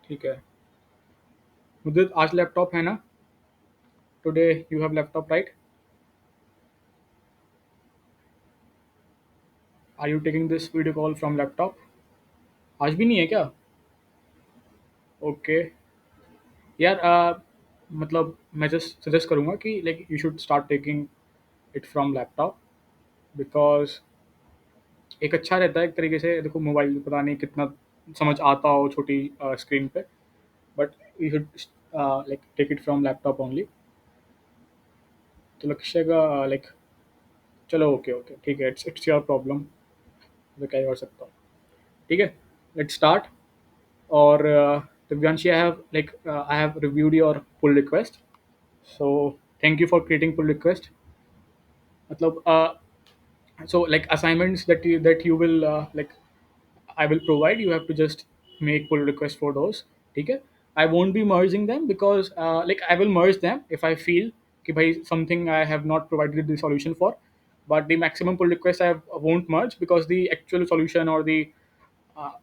ठीक है। मुझे आज लैपटॉप है ना? Today you have laptop right? Are you taking this video call from laptop? आज भी नहीं है क्या? ओके। यार मतलब मैं जस्ट सजेस्ट करूँगा कि like you should start taking it from laptop, because एक अच्छा रहता है एक तरीके से। देखो, मोबाइल पता नहीं कितना समझ आता हो छोटी स्क्रीन पे, but you should like take it from laptop only. तो लक्ष्य का लाइक चलो, ओके ओके ठीक है, इट्स योर प्रॉब्लम। मैं क्या ही कर सकता हूँ। ठीक है, लेट्स स्टार्ट। और Divyanshi, I have reviewed your pull request. So thank you for creating pull request. मतलब so like assignments that you will like I will provide. You have to just make pull request for those. ठीक है? I won't be merging them because like I will merge them if I feel कि भाई something I have not provided the solution for. But the maximum pull request won't merge because the actual solution or the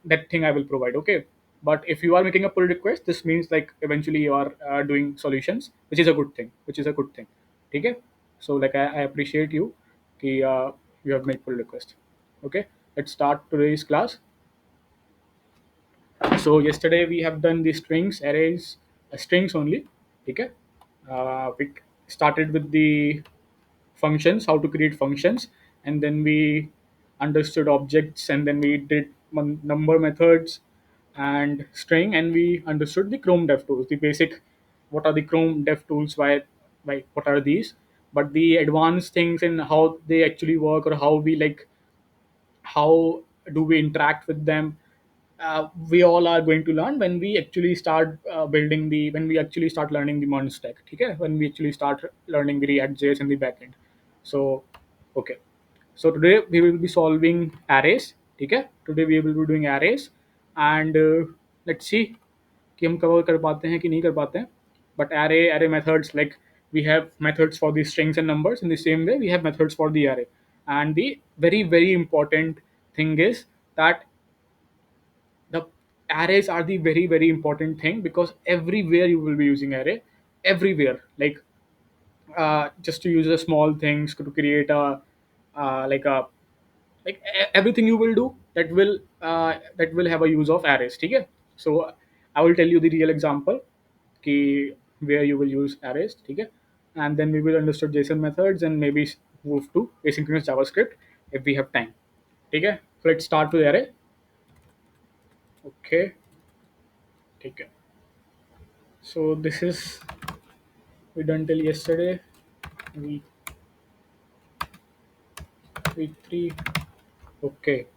that thing I will provide. Okay. But if you are making a pull request, this means like eventually you are doing solutions, which is a good thing. Which is a good thing. Okay. So like I appreciate you कि you have made pull request. Okay. Let's start today's class. So yesterday we have done the strings, arrays, strings only. Okay. We started with the functions, how to create functions, and then we understood objects, and then we did number methods and string, and we understood the Chrome Dev tools, the basic. What are the Chrome Dev tools? Why? What are these? But the advanced things and how they actually work, or how we like how do we interact with them, we all are going to learn when we actually start when we actually start learning the modern stack. Okay, when we actually start learning the React JS in the backend. So okay, so today we will be solving arrays. Okay, today we will be doing arrays, and let's see कि हम cover कर पाते हैं कि नहीं कर पाते हैं. But array methods, like we have methods for the strings and numbers. In the same way, we have methods for the array. And the very important thing is that the arrays are the very important thing, because everywhere you will be using array, everywhere. Like just to use a small things to create a like a everything you will do that will have a use of arrays. Okay, so I will tell you the real example ki where you will use arrays. Okay, and then we will understand JSON methods and maybe move to asynchronous JavaScript if we have time. Okay, so let's start with array. Okay, okay, so this is we done till yesterday, week week 3. Okay,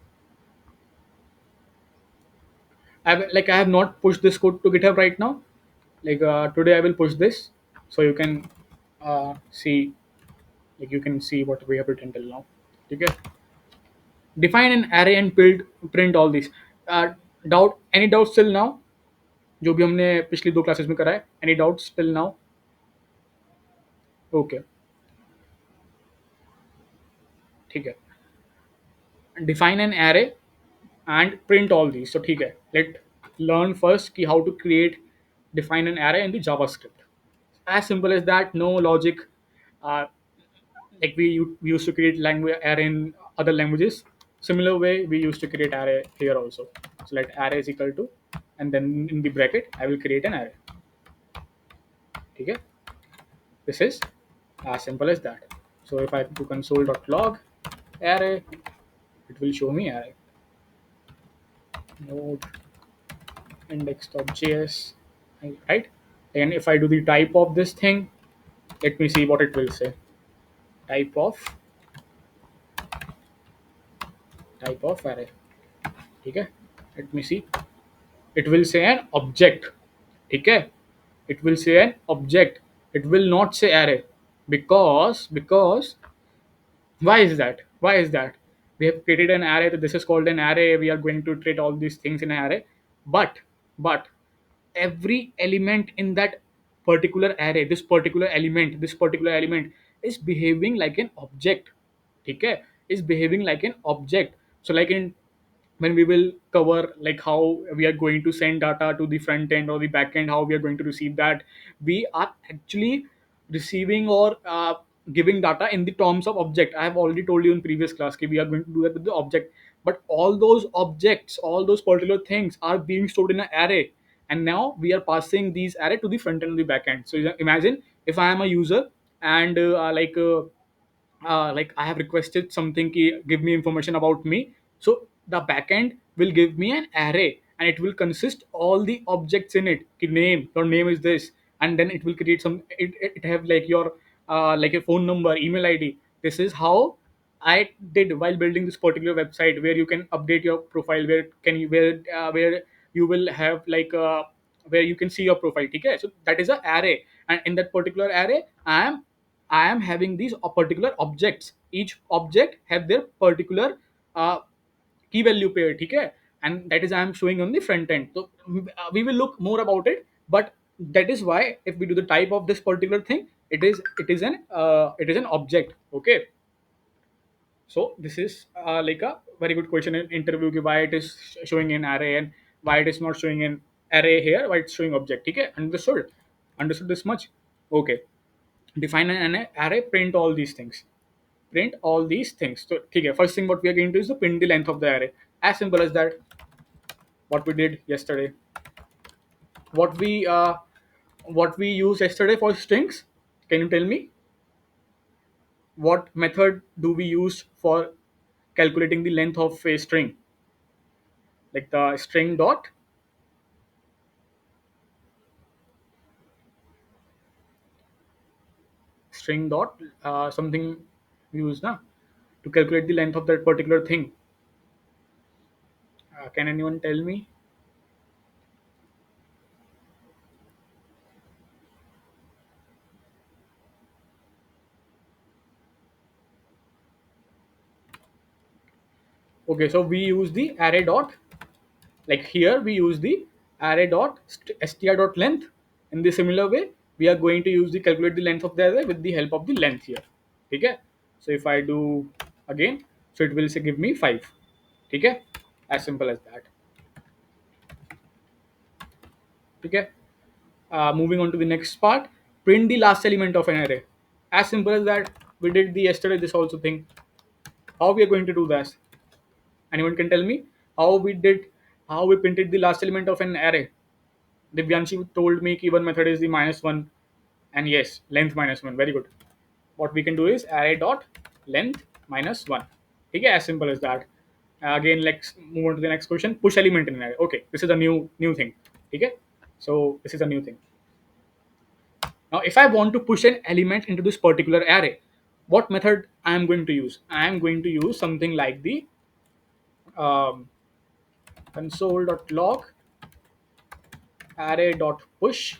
I have not pushed this code to GitHub right now. Like today I will push this, so you can see, like you can see what we have written till now. Okay, define an array and print all these. Doubt, any doubts till now? जो भी हमने पिछली दो classes में करा है, any doubts till now? Okay, ठीक है. Define an array and print all these. So ठीक है, let learn first कि how to create define an array in the JavaScript. As simple as that, no logic. uh, like we used to create language array in other languages. Similar way we used to create array here also. So let array is equal to, and then in the bracket I will create an array. Okay, this is as simple as that. So if I do console.log array, it will show me array node index.js, right? And if I do the type of this thing, let me see what it will say. type of type of array. Okay, let me see. It will say an object. Okay, it will say an object. It will not say array, because why is that? We have created an array, that this is called an array. We are going to treat all these things in an array, but every element in that particular array, this particular element is behaving like an object. Okay, is behaving like an object. So like in when we will cover like how we are going to send data to the front end or the back end, how we are going to receive that. We are actually receiving or giving data in the terms of object. I have already told you in previous class that we are going to do that with the object, but all those objects, all those particular things are being stored in an array, and now we are passing these array to the front end and the back end. So imagine if I am a user and like I have requested something ki, give me information about me. So the backend will give me an array and it will consist all the objects in it. Ki name, your name is this, and then it will create some. It have like your like a phone number, email ID. This is how I did while building this particular website where you can update your profile. Where can you where you will have like where you can see your profile. Okay, so that is a array, and in that particular array, I am having these particular objects. Each object have their particular uh, key value pair, okay? And that is I am showing on the front end. So we will look more about it, but that is why if we do the type of this particular thing, it is an object, okay? So this is like a very good question in interview ki why it is showing an array and why it is not showing an array here, why it's showing object, okay? Understood this much, okay? Define an array, print all these things. Print all these things. So okay, first thing what we are going to do is to print the length of the array. As simple as that. What we did yesterday. What we uh, what we used yesterday for strings. Can you tell me what method do we use for calculating the length of a string? Like the string dot something we use now to calculate the length of that particular thing. Can anyone tell me? Okay, so we use the array dot, like here we use the array dot str dot length. In the similar way we are going to use the calculate the length of the array with the help of the length here. Okay, so if I do again, so it will say give me 5. Okay, as simple as that. Okay, moving on to the next part. Print the last element of an array. As simple as that. We did the yesterday this also thing. How we are going to do this? Anyone can tell me how we printed the last element of an array? Divyanshi told me कि one method is the -1, and yes, length -1. Very good. What we can do is array dot length -1. Okay, as simple as that. Again, let's move on to the next question. Push element in an array. Okay, this is a new thing. Okay, so this is a new thing. Now, if I want to push an element into this particular array, what method I am going to use? I am going to use something like the um, console.log array.push,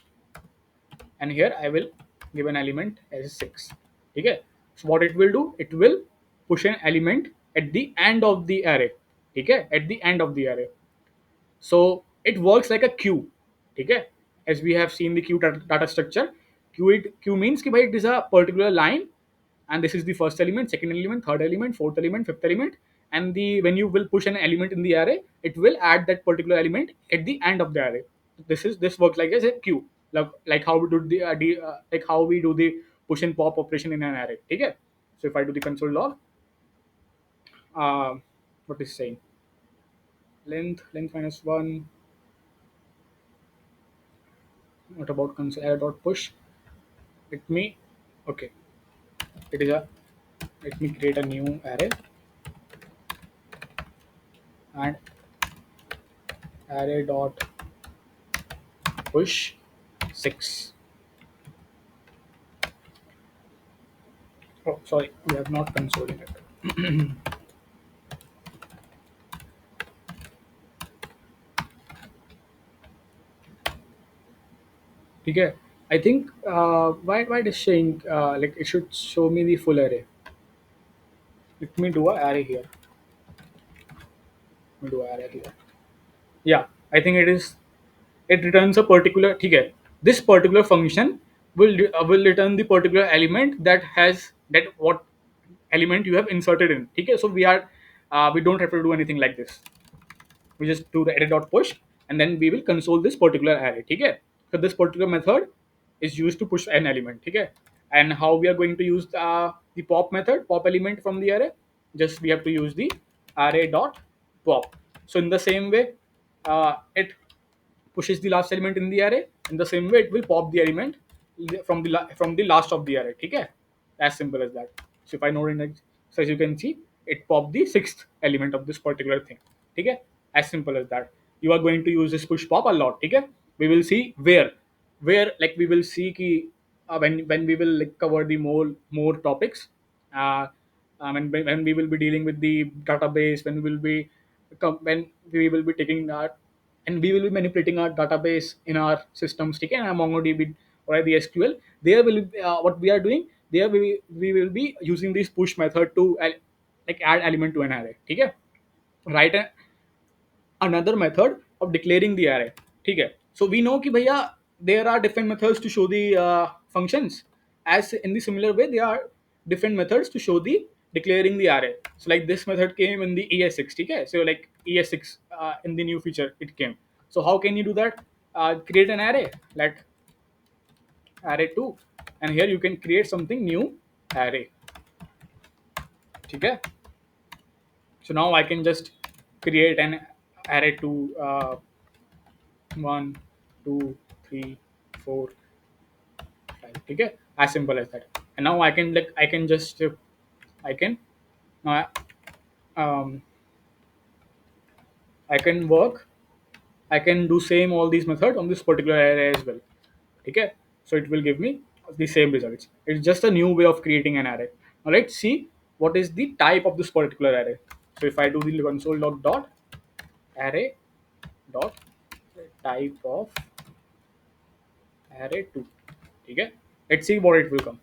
and here I will give an element as 6. Okay, so what it will do, it will push an element at the end of the array. Okay, at the end of the array. So it works like a queue. Okay, as we have seen the queue data structure. Queue means कि भाई it is a particular line, and this is the first element, second element, third element, fourth element, fifth element, and the when you will push an element in the array, it will add that particular element at the end of the array. This works like as a queue, like how we do like how we do the push and pop operation in an array. Okay, so if I do the console log, uh, what is saying, length -1. What about console array dot push? Let me, okay, it is a, let me create a new array and array dot push 6. Oh, sorry, we have not consoling it. Okay, I think why it is showing like it should show me the full array. Let me do a array here. Let me do a array here. Yeah, I think it is. It returns a particular. Okay, this particular function will return the particular element that has that what element you have inserted in. Okay, so we don't have to do anything like this. we just do the array dot push, and then we will console this particular array. Okay, so this particular method is used to push an element. Okay, and how we are going to use the pop method, pop element from the array? Just we have to use the array dot pop. So in the same way, it pushes the last element in the array. In the same way, it will pop the element from the last of the array. Okay, as simple as that. So if I note index, so as you can see, it popped the sixth element of this particular thing. Okay, as simple as that. You are going to use this push pop a lot. Okay, we will see where like we will see ki, when we will like cover the more topics. Uh, when we will be dealing with the database, when we will be taking that, and we will be manipulating our database in our systems, okay, and MongoDB or the SQL. There will be, what we are doing there, we will be using this push method to like add element to an array. Okay, write another method of declaring the array. ठीक है, so we know कि भैया there are different methods to show the functions. As in the similar way, there are different methods to show the declaring the array. So like this method came in the ES6. ठीक है, so like ES6 in the new feature it came. So how can you do that? Create an array like array 2, and here you can create something new array. ठीक है, so now I can just create an array 2, 1, 2, 3, 4, 5. Okay, as simple as that. And now I can like I can just I can now um, I can work, I can do same all these methods on this particular array as well. Okay, so it will give me the same results. It's just a new way of creating an array. Now let's see what is the type of this particular array. So if I do the console dot array dot type of array 2. Okay, let's see what it will come.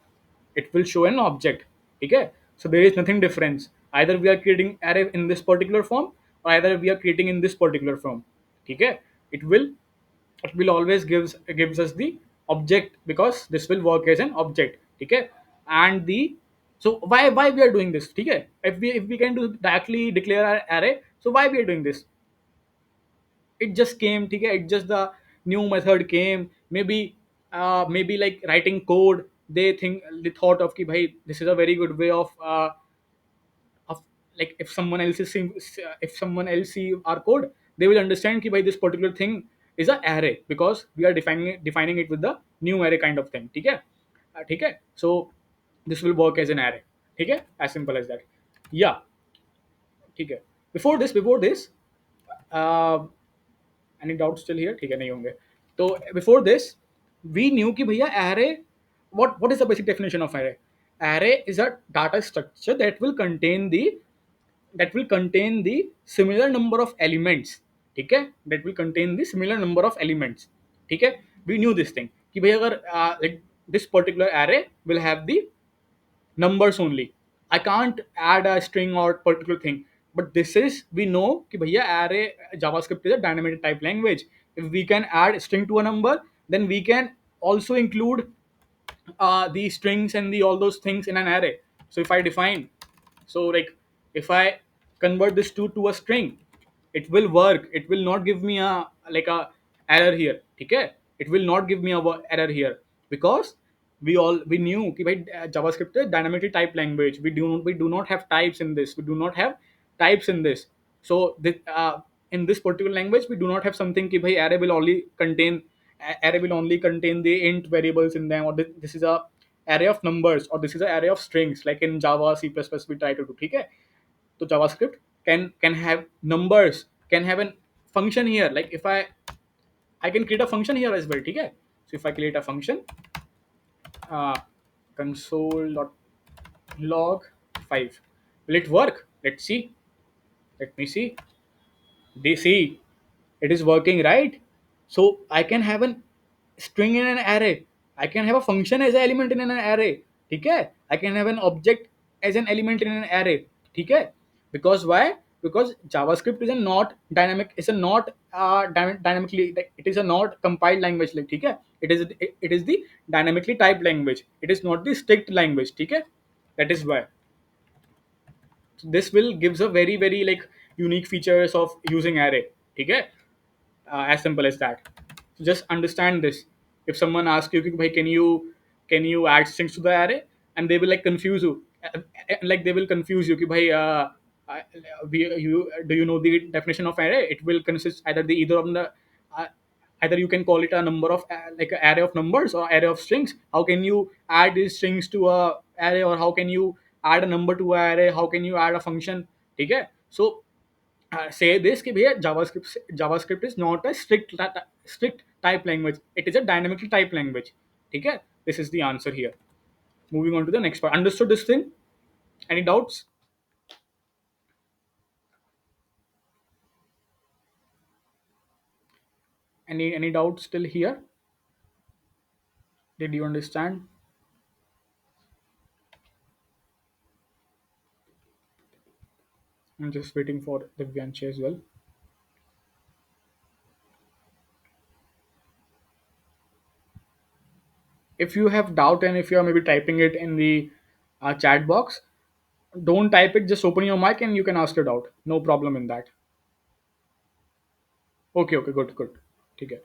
It will show an object. Okay, so there is nothing difference. Either we are creating array in this particular form, or either we are creating in this particular form. Okay, it will it will always gives us the object, because this will work as an object. Okay, and the so why we are doing this? Okay, if we can do directly declare our array, so why we are doing this? It just came. Okay, it just the new method came. Maybe like writing code, they thought of ki bhai, this is a very good way of like if someone else see our code, they will understand ki bhai, this particular thing is a array, because we are defining it with the new array kind of thing. Okay, okay, so this will work as an array. Okay, as simple as that. Yeah. Okay, before this uh, any doubt still here? ठीक है, नहीं होंगे. तो before this we knew कि भैया array, what is the basic definition of array? Array is a data structure that will contain the similar number of elements. ठीक है, that will contain the similar number of elements. ठीक है, we knew this thing कि भैया अगर like this particular array will have the numbers only. I can't add a string or particular thing. But this is, we know कि भैया array JavaScript is a dynamic type language. If we can add string to a number, then we can also include the strings and the all those things in an array. So if I define, so like if I convert this to a string, it will work. It will not give me a like a error here. Okay, it will not give me a error here, because we knew कि भाई JavaScript is dynamically typed language. We do not have types in this. We do not have types in this. So in this particular language, we do not have something कि भाई array will only contain the int variables in them, or this is a array of numbers, or this is an array of strings, like in Java, C++ we try to do. Okay, so JavaScript can have numbers, can have a function here. Like if I can create a function here as well. Okay, so if I create a function, uh, console.log 5, will it work? Let's see. Let me see. They see it is working, right? So I can have a string in an array. I can have a function as an element in an array. Okay, I can have an object as an element in an array. Okay, because why? Because JavaScript is a not dynamic, is a not dynamically, like, it is a not compiled language. Like okay, it is the dynamically typed language. It is not the strict language. Okay, that is why. So this will gives a very like unique features of using array. ठीक है, as simple as that. So just understand this. If someone asks you कि भाई can you add strings to the array, and they will like confuse you. Like they will confuse you कि भाई you do you know the definition of array? It will consist either the either of the uh, either you can call it a number of like an array of numbers or array of strings. How can you add these strings to a array, or how can you add a number to a array? How can you add a function? ठीक है, so say this कि भैया JavaScript is not a strict type language, it is a dynamically typed language. ठीक है, this is the answer here. Moving on to the next part. Understood this thing? Any doubts? Any doubts still here? Did you understand? I'm just waiting for Divyanshi as well. If you have doubt and if you are maybe typing it in the chat box, don't type it, just open your mic and you can ask your doubt, no problem in that. Okay, okay, good, good. ठीक है,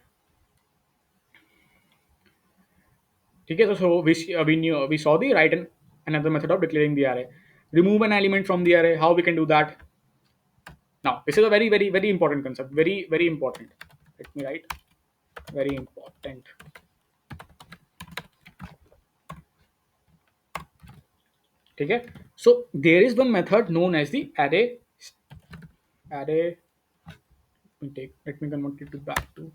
ठीक है. So we saw the right and another method of declaring the array. Remove an element from the array. How we can do that? Now this is a very very very important concept. Very very important. Let me write. Very important. Okay. So there is one method known as the array. Let me convert it to back to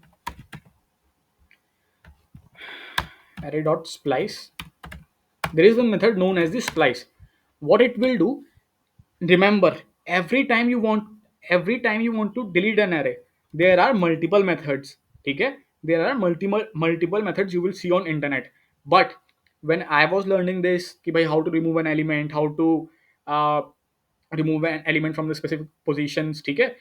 array dot splice. There is one method known as the splice. What it will do, remember, every time you want to delete an array, there are multiple methods. Okay, there are multiple methods you will see on internet. But when I was learning this कि भाई how to remove an element, how to uh, remove an element from the specific positions, ठीक है,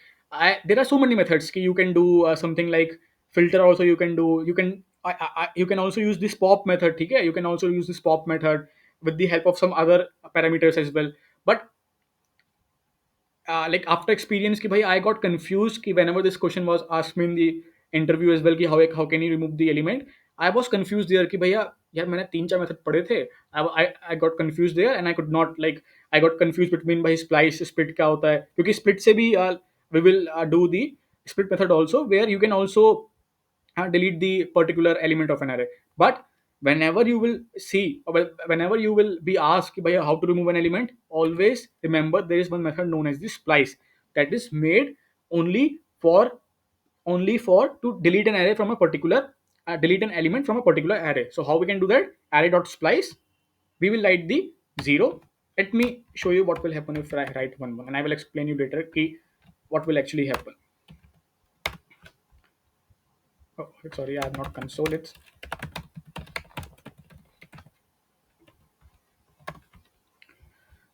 there are so many methods कि you can do something like filter also. You can do, you can also use this pop method, ठीक है, you can also use this pop method with the help of some other parameters as well. But like after experience ki bhai I got confused ki whenever this question was asked me in the interview as well कि how can you remove the element, I was confused there कि भैया यार मैंने तीन चार method पढ़े थे. I got confused there and I could not like I got confused between भाई splice split क्या होता है, क्योंकि split से भी we will do the split method also, where you can also delete the particular element of an array. But whenever you will see, or whenever you will be asked by how to remove an element, always remember there is one method known as the splice, that is made only for to delete an array from a particular delete an element from a particular array. So how we can do that? Array dot splice, we will write the 0. Let me show you what will happen if I write 1 1, and I will explain you later what will actually happen. Oh, sorry, I have not console. It's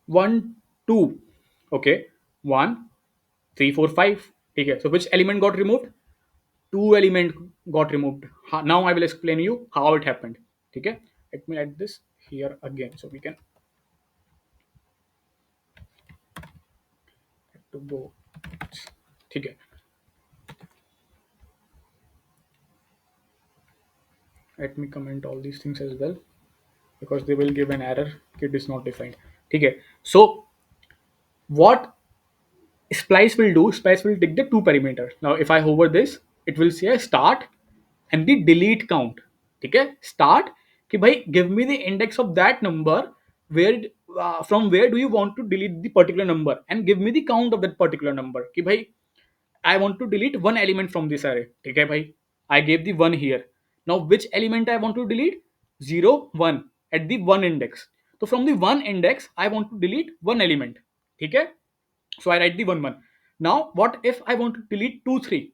1 2. Okay, 1 3 4 5. Okay, so which element got removed? Two element got removed. Now I will explain you how it happened. Okay, let me add this here again so we can to go. Okay, let me comment all these things as well because they will give an error. It is not defined. Okay, so what splice will do, splice will take the two parameters. Now if I hover this, it will say a start and the delete count. Okay, start कि भाई give me the index of that number, where from where do you want to delete the particular number, and give me the count of that particular number कि भाई I want to delete one element from this array. ठीक है भाई, I gave the one here. Now which element I want to delete? 0 1 at the one index. So from the one index I want to delete one element. ठीक है, so I write the 1 1. Now what if I want to delete 2 3?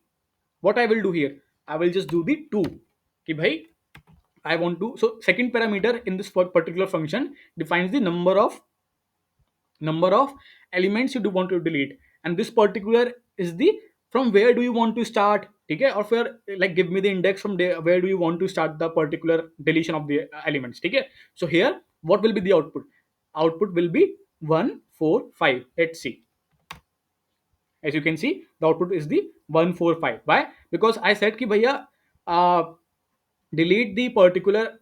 What I will do here, I will just do the 2 कि भाई I want to. So second parameter in this particular function defines the number of elements you do want to delete, and this particular is the from where do you want to start. Okay, or where like give me the index from there, where do you want to start the particular deletion of the elements. Okay, so here what will be the output? Output will be 1 4 5. Let's see. As you can see, the output is the 145. Why? Because I said ki bhaiya, uh, delete the particular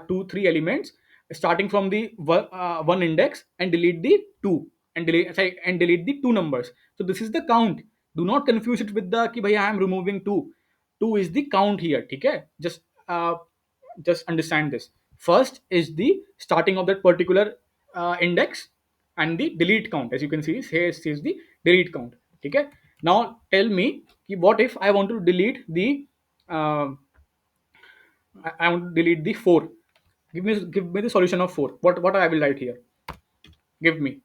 two three elements starting from the one index, and delete the two, and delete the two numbers. So this is the count. Do not confuse it with the ki bhaiya I am removing two. Two is the count here. Okay, uh, just understand this. First is the starting of that particular index, and the delete count. As you can see, here is the delete count. Okay, now tell me ki what if I want to delete the uh, I want to delete the 4. Give me the solution of 4. What I will write here? Give me.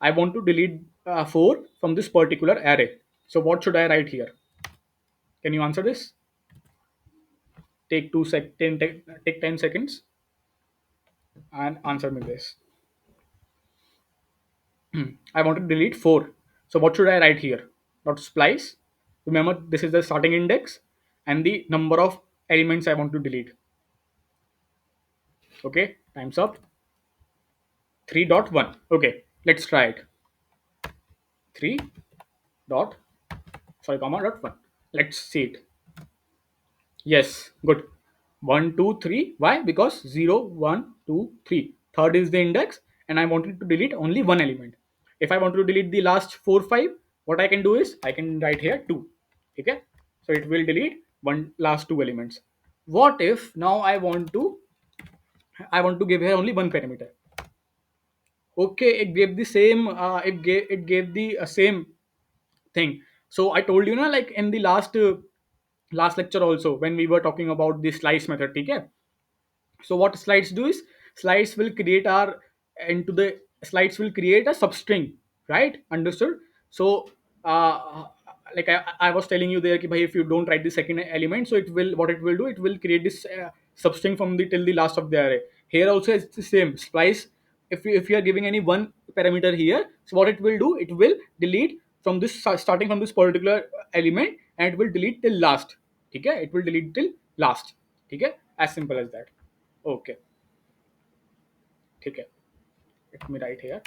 I want to delete 4 from this particular array. So what should I write here? Can you answer this? Take 10 seconds and answer me this. I want to delete 4. So what should I write here? Dot splice. Remember, this is the starting index and the number of elements I want to delete. Okay, time's up. 3.1. Okay, let's try it. 3 dot, sorry, comma dot 1. Let's see it. Yes, good. 1 2 3. Why? Because 0 1 2 3. Third is the index, and I wanted to delete only one element. If I want to delete the last 4 5, what I can do is I can write here 2. Okay, so it will delete one last two elements. What if now I want to give here only one parameter? Okay, it gave the same it gave the same thing. So I told you na, like in the last lecture also, when we were talking about the slice method. Okay, so what slides do is, slides will create our into the slides will create a substring, right? Understood? So like I was telling you there ki, bhai, if you don't write the second element, so it will, what it will do, it will create this substring from the till the last of the array. Here also it's the same splice. If you are giving any one parameter here, so what it will do, it will delete from this, starting from this particular element, and it will delete till last. Okay, it will delete till last. Okay, as simple as that. Okay, ठीक है. Let me write here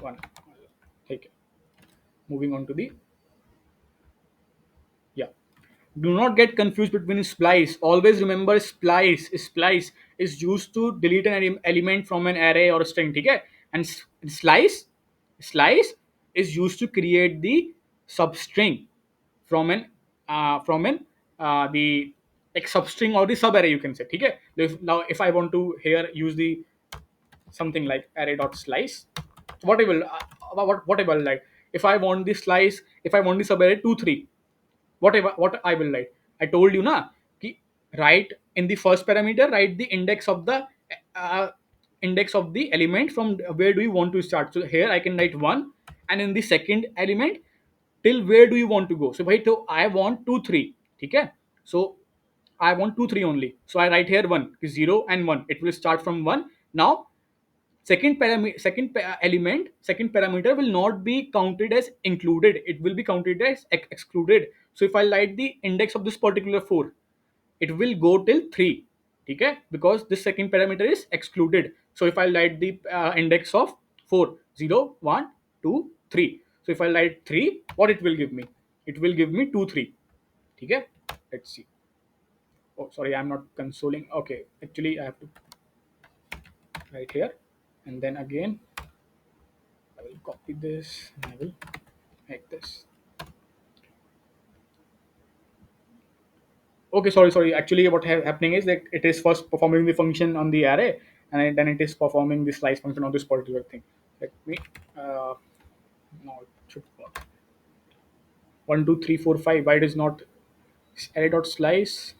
one. ठीक है. Moving on to the, yeah. Do not get confused between splice. Always remember, splice is used to delete an element from an array or a string. Okay, and slice is used to create the substring from an the like substring or the subarray, you can say. Okay, now if I want to here use the something like array dot slice, whatever whatever, like if I want the slice, if I want the subarray 2 3, whatever what I will write. I told you na ki, write in the first parameter, write the uh, index of the element from where do you want to start. So here I can write 1, and in the second element, till where do you want to go. So bhai, to I want 2 3. Okay, so I want 2 3 only, so I write here 1, 0 and 1, it will start from 1. Now second parameter will not be counted as included, it will be counted as excluded. So if I write the index of this particular 4, it will go till 3. Okay, because this second parameter is excluded. So if I write the index of 4, 0 1 2 3, so if I write 3, what it will give me, it will give me 2 3. Okay, let's see. Oh, sorry, I'm not consoling. Okay, actually I have to write here, and then again I will copy this and I will make this. Okay, sorry. Actually, what happening is that it is first performing the function on the array, and then it is performing the slice function on this particular thing. Let me. Uh, no, it should work. 1 2 3 4 5. Why it is not array dot slice?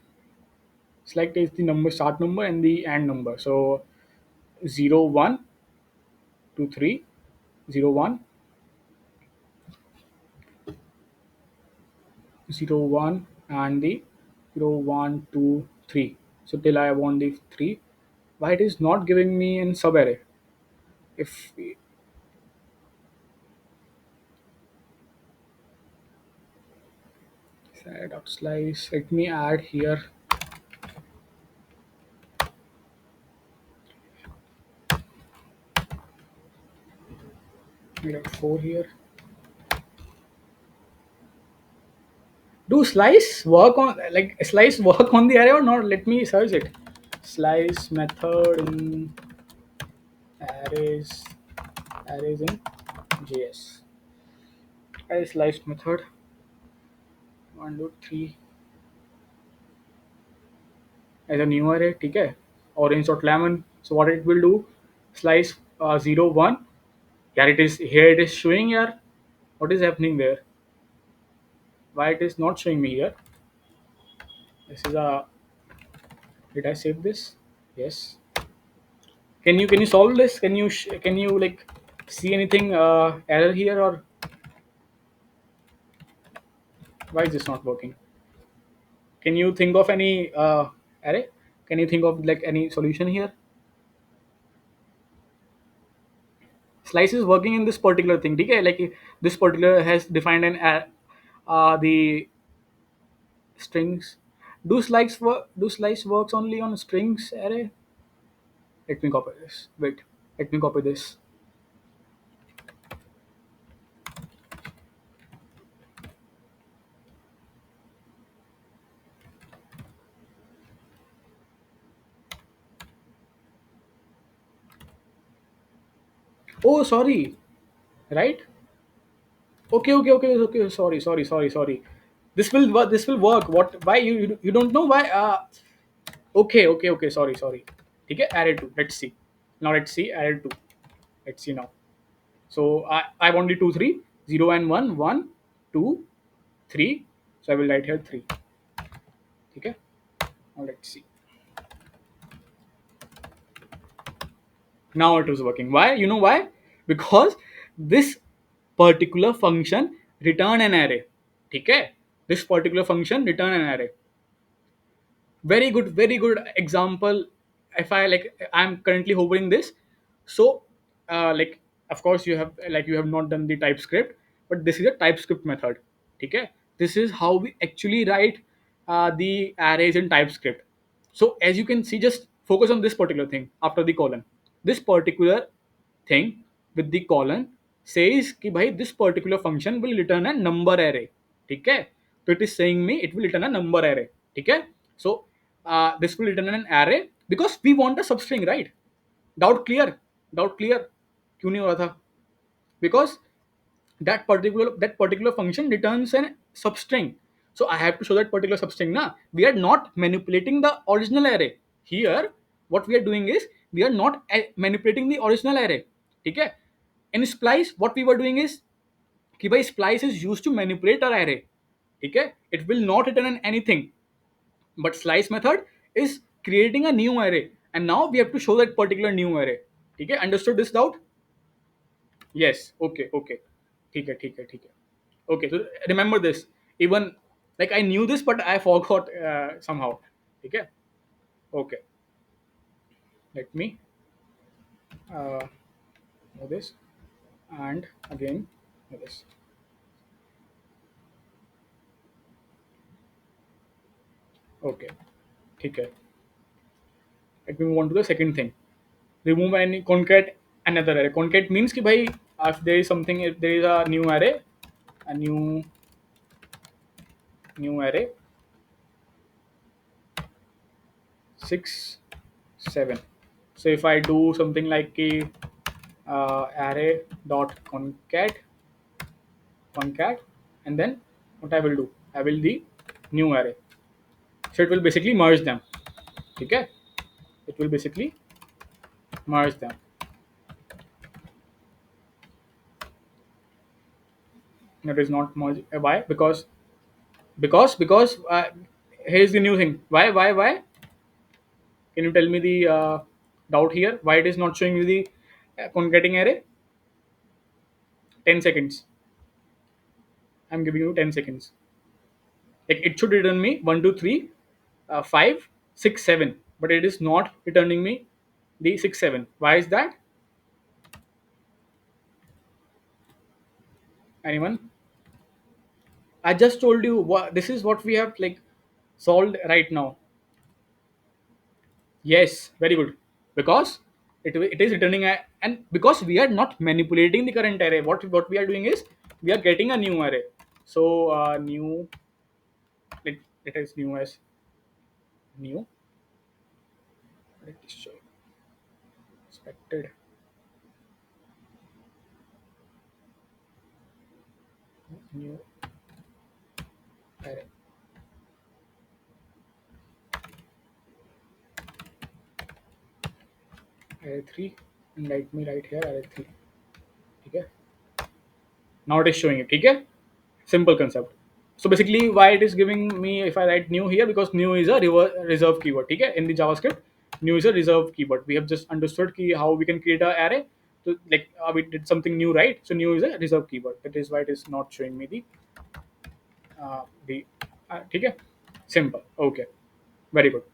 Select is the number, start number and the end number. So 0 1 2 3 0 1 0 1 and the 0 1 2 3. So till I want the 3. Why it is not giving me in sub array? If we dot slice, let me add here. We have 4 here. Do slice work on, like slice work on the array or not? Let me search it. Slice method in arrays, arrays in JS. Array slice method 1 2 3 as a new array. ठीक है. Orange dot lemon. So what it will do? Slice 0 1. Yeah, it is here. It is showing here. What is happening there? Why it is not showing me here? This is a. Did I save this? Yes. Can you solve this? Can you like see anything error here, or why is this not working? Can you think of any array? Can you think of like any solution here? Slice is working in this particular thing. Okay, like this particular has defined an the strings. Do slice works only on strings array? Let me copy this. Wait, let me copy this. Oh, sorry. Right? Okay. Sorry. This will work. What? Why you don't know why? Okay. Sorry. Okay, added two. Let's see. Now let's see. Added two. Let's see now. So I want the two three zero and one one two three. So I will write here three. Okay. Now let's see. Now it was working. Why? You know why? Because this particular function return an array. Okay. This particular function return an array. Very good example. If I like, I'm currently hovering this. So like, of course you have not done the TypeScript, but this is a TypeScript method. Okay, this is how we actually write the arrays in TypeScript. So as you can see, just focus on this particular thing after the colon. This particular thing with the colon says कि भाई this particular function will return a number array. ठीक है, तो it is saying me it will return a number array. ठीक है, so this will return an array because we want a substring, right? Doubt clear? Doubt clear? क्यों नहीं हो रहा था? Because that particular function returns an substring, so I have to show that particular substring. Now we are not manipulating the original array here. What we are doing is we are not manipulating the original array. Okay, in splice what we were doing is कि भाई splice is used to manipulate our array. Okay, it will not return anything, but slice method is creating a new array, and now we have to show that particular new array. Okay, understood this doubt? Yes. Okay. ठीक है. Okay, so remember this. Even like I knew this, but I forgot somehow. Okay. Okay. Let me do this, and again do this. Okay. Okay. Let me move on to the second thing. Remove any concat another array. Concat means कि भाई if there is something, if there is a new array, a new array 6 7. So if I do something like a array dot concat, and then what I will do, I will the new array, so it will basically merge them. Okay, it will basically merge them. That is not merge. Why? Because here's the new thing. Why? Can you tell me the doubt here? Why it is not showing you the concatenating array? 10 seconds. I'm giving you 10 seconds. Like it should return me 1 2 3 5 6 7, but it is not returning me the 6 7. Why is that? Anyone? I just told you what this is, what we have like solved right now. Yes, very good. Because it is returning a, and because we are not manipulating the current array, what we are doing is we are getting a new array. So new Let us new as new. Let us show expected new array, array 3, and let me write here array 3. Okay, now it is showing it. Okay, simple concept. So basically why it is giving me if I write new here, because new is a reserve keyword. Okay, in the JavaScript, new is a reserve keyword. We have just understood how we can create an array. So like we did something new, right? So new is a reserve keyword. That is why it is not showing me the okay, simple. Okay, very good.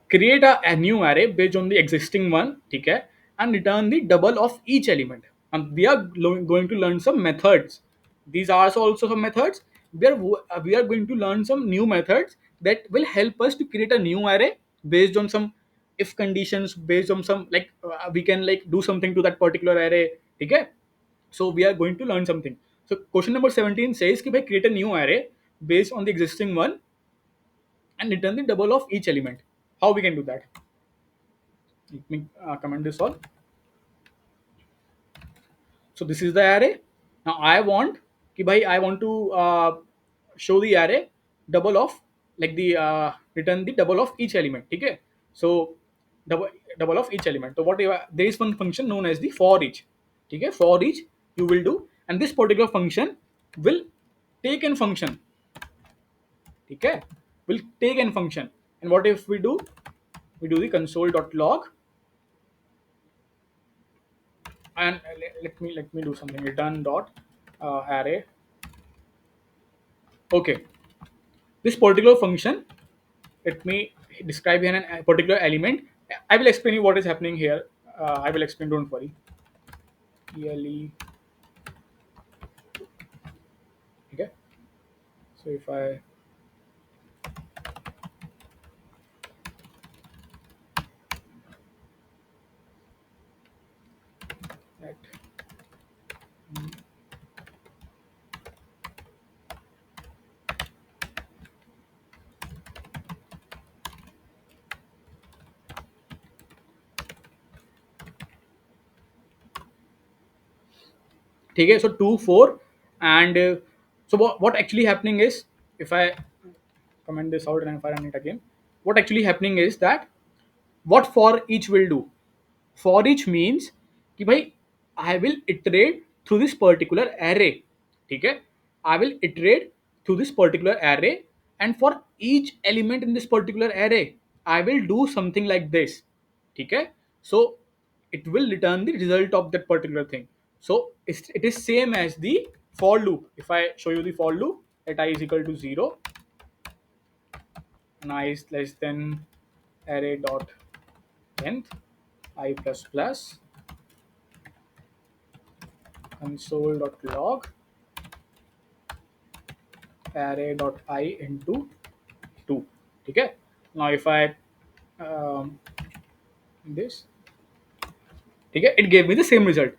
Create a new array based on the existing one, okay, and return the double of each element. And we are going to learn some methods. These are also some methods. We are going to learn some new methods that will help us to create a new array based on some if conditions, based on some like we can like do something to that particular array, okay. So we are going to learn something. So question number 17 says कि भाई create a new array based on the existing one and return the double of each element. How we can do that? Let me comment this all. So this is the array. Now I want कि भाई I want to show the array double of like the return the double of each element. Okay. So double double of each element. So what there is one function known as the for each. Okay. For each you will do, and this particular function will take in function. Okay. Will take in function. And what if we do? We do the console.log, and let me do something. Return dot array. Okay, this particular function, let me describe here a particular element. I will explain you what is happening here. I will explain, don't worry. Clearly. Okay, so if I let okay, so 2 4 and so what actually happening is, if I comment this out and if I run it again, what actually happening is that what for each will do. For each means कि भाई I will iterate through this particular array. ठीक है, I will iterate through this particular array, and for each element in this particular array I will do something like this. ठीक है, so it will return the result of that particular thing. So it is same as the for loop. If I show you the for loop, at I is equal to 0 and I is less than array dot length I plus plus console.log array.I into 2. Okay, now if I this, okay, it gave me the same result.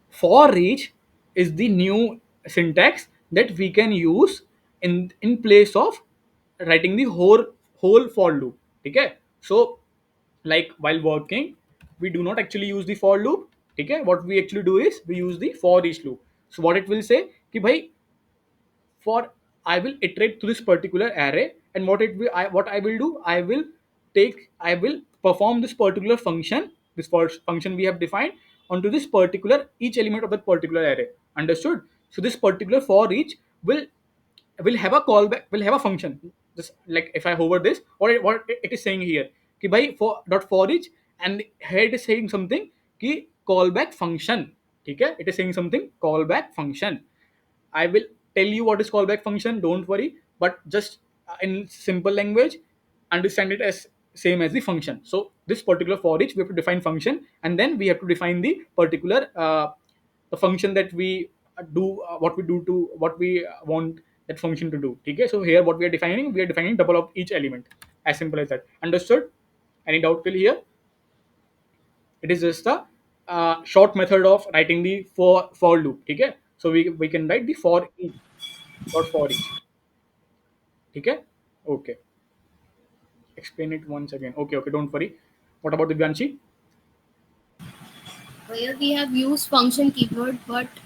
For each is the new syntax that we can use in place of writing the whole for loop. Okay, so like while working we do not actually use the for loop. Okay, what we actually do is we use the for each loop. So what it will say कि भाई for I will iterate to this particular array, and what I will do, I will perform this particular function, this first function we have defined onto this particular each element of that particular array. Understood? So this particular for each will have a callback, will have a function. Just like if I hover this, what it is saying here, कि भाई for each, and here it is saying something कि callback function. ठीक है, it is saying something callback function. I will tell you what is callback function. Don't worry, but just in simple language, understand it as same as the function. So this particular for each, we have to define function, and then we have to define the particular the function that we do, what we do to what we want that function to do. Okay. So here, what we are defining double of each element. As simple as that. Understood? Any doubt till here? It is just a short method of writing the for loop. Okay. So we can write the for each dot for each. Okay. Okay, explain it once again. Okay, okay, don't worry. What about the Divyanshi? Where we have used function keyword, but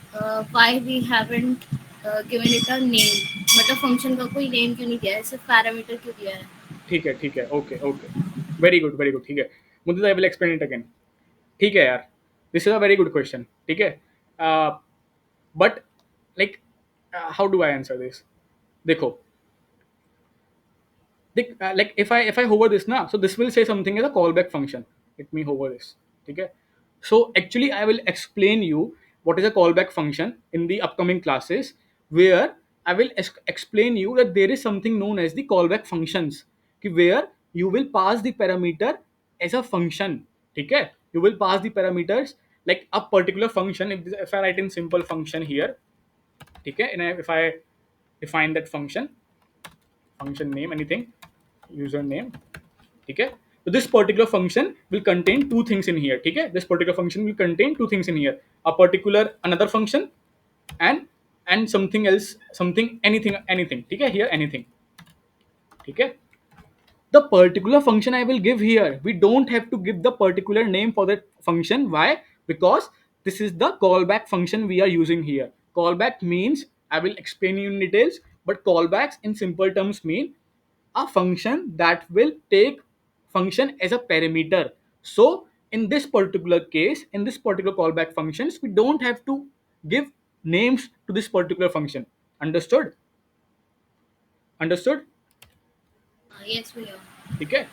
why we haven't given it a name? मतलब function का कोई name क्यों नहीं दिया है, सिर्फ parameter क्यों दिया है? ठीक है, ठीक है, okay, okay, very good, very good, ठीक है। मुझे I will explain it again. ठीक है यार, this is a very good question, ठीक है। But like how do I answer this? देखो, like if I hover this now, so this will say something as a callback function. Let me hover this. Okay. So actually, I will explain you what is a callback function in the upcoming classes, where I will explain you that there is something known as the callback functions, where you will pass the parameter as a function. Okay. You will pass the parameters like a particular function. If I write in simple function here, okay, and if I define that function name, anything, username, okay. So this particular function will contain two things in here, okay. This particular function will contain two things in here, a particular another function, and something else, something, anything, okay. Here anything, okay. The particular function I will give here, we don't have to give the particular name for that function. Why? Because this is the callback function we are using here. Callback means, I will explain you in details, but callbacks in simple terms mean a function that will take function as a parameter. So in this particular case, in this particular callback functions, we don't have to give names to this particular function. Understood? Understood? Yes, we are. Okay.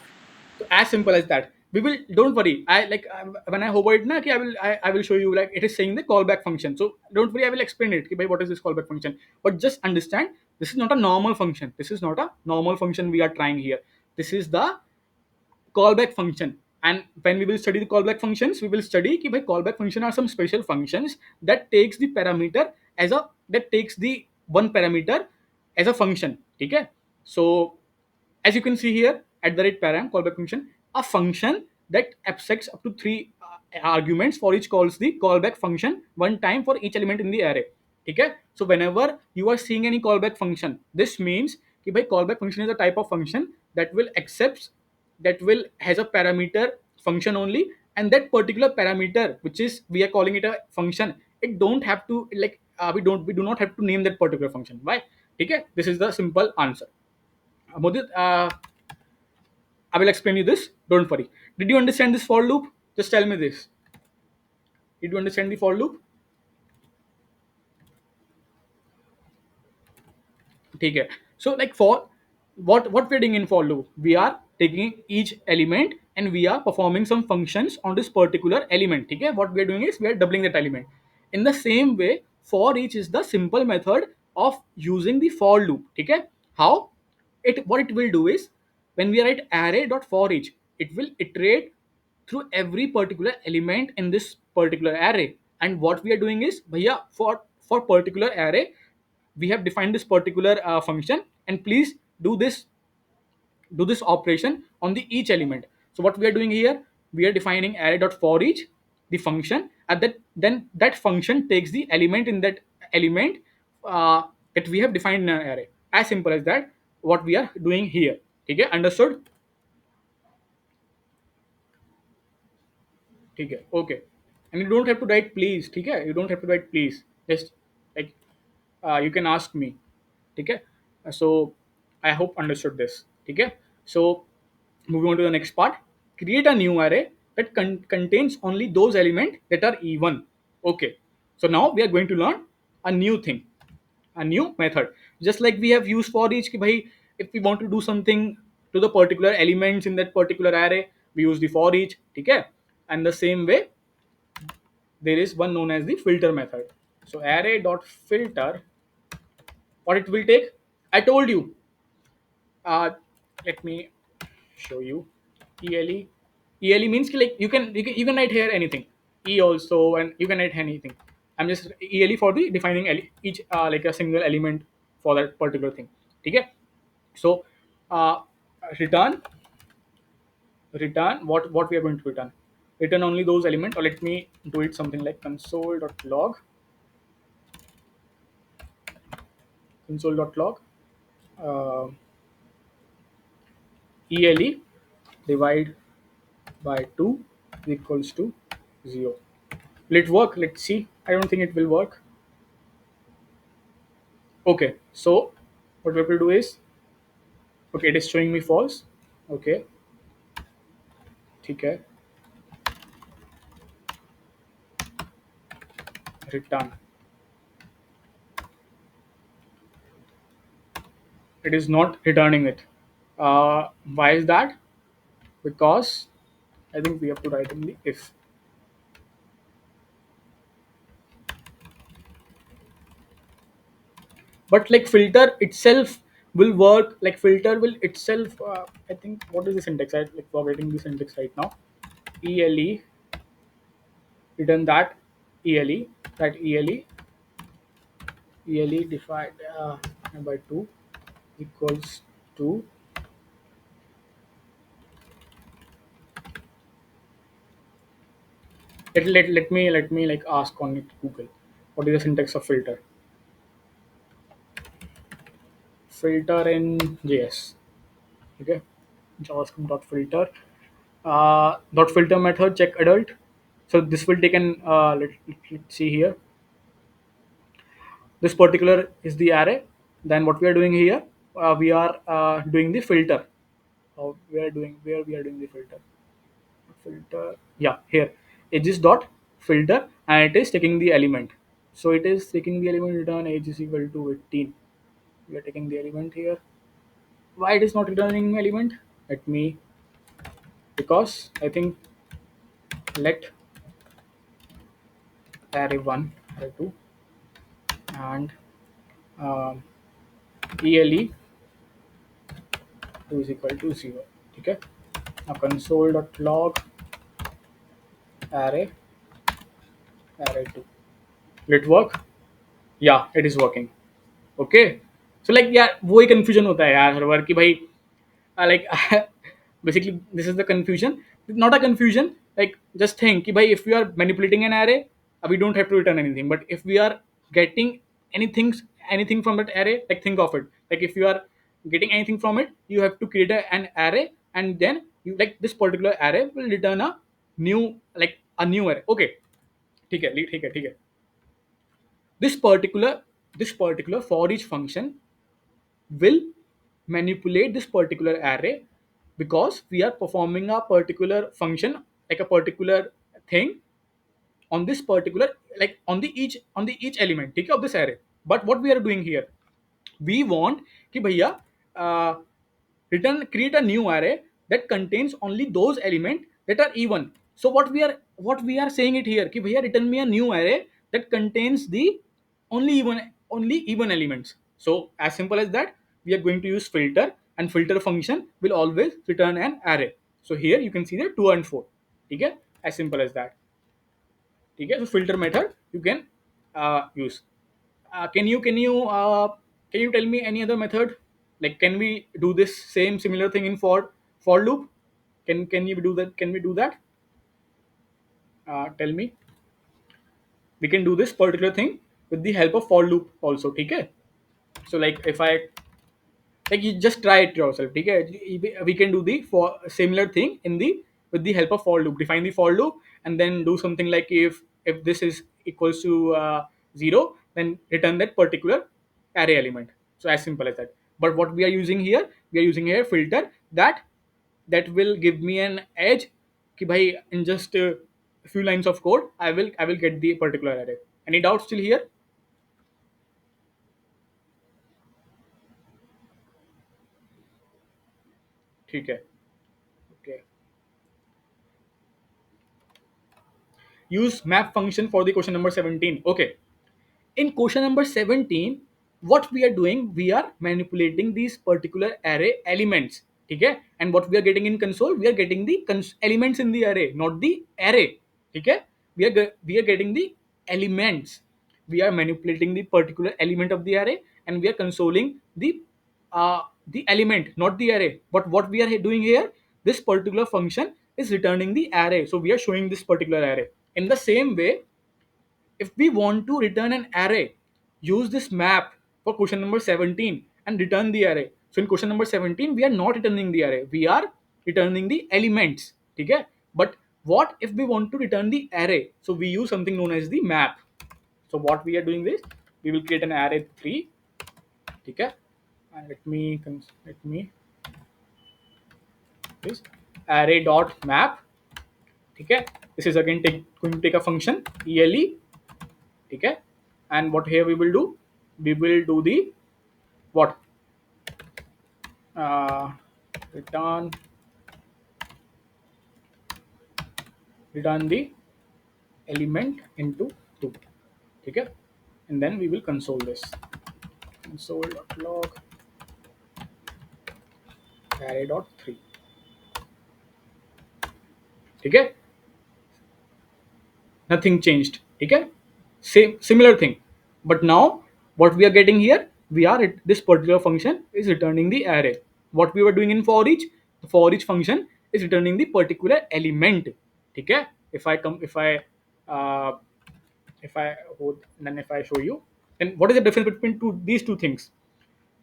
So as simple as that. We will, don't worry. I like when I hover it now, okay, I will show you like it is saying the callback function. So don't worry, I will explain it. Okay, bhai, what is this callback function? But just understand, this is not a normal function. This is not a normal function we are trying here. This is the callback function. And when we will study the callback functions, we will study कि भाई callback function are some special functions that takes the parameter as a, that takes the one parameter as a function. ठीक है? So as you can see here, at the rate param callback function, a function that abstracts up to three arguments for each calls the callback function one time for each element in the array. ठीक है? So whenever you are seeing any callback function, this means कि भाई callback function is a type of function that will accept, that will has a parameter function only, and that particular parameter which is we are calling it a function, it don't have to like we do not have to name that particular function. Why? Okay, this is the simple answer. Modit, I will explain you this, don't worry. Did you understand this for loop? Just tell me this. Did you understand the for loop? ठीक है. So like for what we're doing in for loop, we are taking each element and we are performing some functions on this particular element. ठीक है. What we are doing is we are doubling that element. In the same way, for each is the simple method of using the for loop. ठीक है. How it, what it will do is, when we write array dot for each, it will iterate through every particular element in this particular array. And what we are doing is, bhaiya, for particular array, we have defined this particular function, and please do this operation on the each element. So what we are doing here, we are defining array dot for each, the function, and that then that function takes the element in that element that we have defined in an array. As simple as that, what we are doing here. Okay, understood? ठीक है, okay. And you don't have to write please. ठीक है, you don't have to write please. Just like you can ask me. ठीक है. So I hope understood this. ठीक है. So moving on to the next part. Create a new array that contains only those elements that are even. Okay. So now we are going to learn a new thing, a new method. Just like we have used for each, कि भाई, if we want to do something to the particular elements in that particular array, we use the for each. ठीक है. And the same way, there is one known as the filter method. So array dot filter, what it will take, I told you. uh, Let me show you. ele ele means कि like you can write here anything, e also, and you can write anything. I'm just ele for the defining each like a single element for that particular thing. Okay. So uh, return, what we are going to return only those elements. Or let me do it something like console.log console.log uh, ele divide by 2 equals to 0. Will it work? Let's see. I don't think it will work. Okay, so what we will do is, okay, it is showing me false. Okay, ठीक है, return. It is not returning it. Why is that? Because I think we have to write in the if. But like filter itself will work. Like filter will itself. I think what is the syntax? I like forgetting the syntax right now. Ele return that ele that ele divided by 2 equals to, let me like ask on it Google what is the syntax of filter. Filter in JS. Okay, javascript dot filter dot filter method check adult. So this will take an let's see here. This particular is the array. Then what we are doing here, we are doing the filter. Where we are doing the filter, yeah, here edges dot filter, and it is taking the element. So it is taking the element, return age is equal to 18. We are taking the element here. Why it is not returning element? Let me, because I think let array 1 array 2 and um, ele 2 is equal to 0. Okay, now console.log array array 2. Will it work? Yeah, it is working. Okay, so like यार वही confusion होता है यार हर बार कि भाई like basically this is the confusion. Not a confusion, like just think कि भाई if we are manipulating an array, we don't have to return anything. But if we are getting anything anything from that array, like think of it, like if you are getting anything from it, you have to create an array, and then you like this particular array will return a new, like a new array. Okay, ठीक है ठीक है ठीक है. This particular for each function will manipulate this particular array, because we are performing a particular function, like a particular thing on this particular, like on the each element, ठीक है, of this array. But what we are doing here, we want कि भैया return create a new array that contains only those elements that are even. So what we are saying it here कि भैया return me a new array that contains the only even elements. So as simple as that, we are going to use filter, and filter function will always return an array. So here you can see the 2 and 4. Okay, as simple as that. Okay, so filter method you can use. Can you tell me any other method? Like, can we do this same similar thing in for loop? Can you do that? Can we do that? Tell me. We can do this particular thing with the help of for loop also. Okay. So like if I like you just try it yourself, okay? We can do the for similar thing in the with the help of for loop. Define the for loop, and then do something like if this is equals to 0, then return that particular array element. So as simple as that. But what we are using here, we are using here filter that will give me an edge कि भाई in just a few lines of code I will get the particular array. Any doubts still here? ठीक है. Okay. Use map function for the question number 17. Okay, in question number 17, what we are doing, we are manipulating these particular array elements. Okay, and what we are getting in console, we are getting the elements in the array, not the array. Okay, we are getting the elements. We are manipulating the particular element of the array, and we are consoling the element, not the array. But what we are doing here, this particular function is returning the array. So we are showing this particular array. In the same way, if we want to return an array, use this map. for question number 17 and return the array. So in question number 17 we are not returning the array, we are returning the elements. Okay, but what if we want to return the array? So we use something known as the map. So what we are doing is we will create an array 3. Okay, and let me this array dot map. Okay, this is again going to take a function ele. Okay, and what here we will do, we will do the what, uh, return return the element into 2. Okay, and then we will console this, console.log array dot 3. Okay, nothing changed. Okay, same similar thing, but now what we are getting here, we are this particular function is returning the array. What we were doing in for each, the for each function is returning the particular element. Okay, uh, if I hold, then if I show you, then what is the difference between these two things?